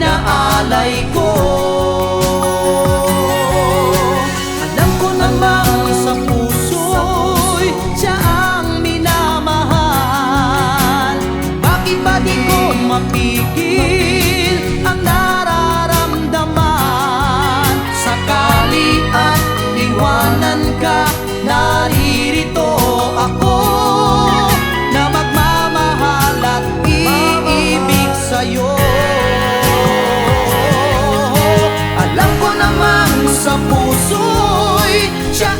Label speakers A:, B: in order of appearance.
A: inaalay ko. Alam ko namang sa puso'y siya ang minamahal. Bakit ba di ko mapigil ang nararamdaman? Sakali at iwanan ka, naririto ako na magmamahal at iibig sa'yo. Alam ko namang sa puso'y siya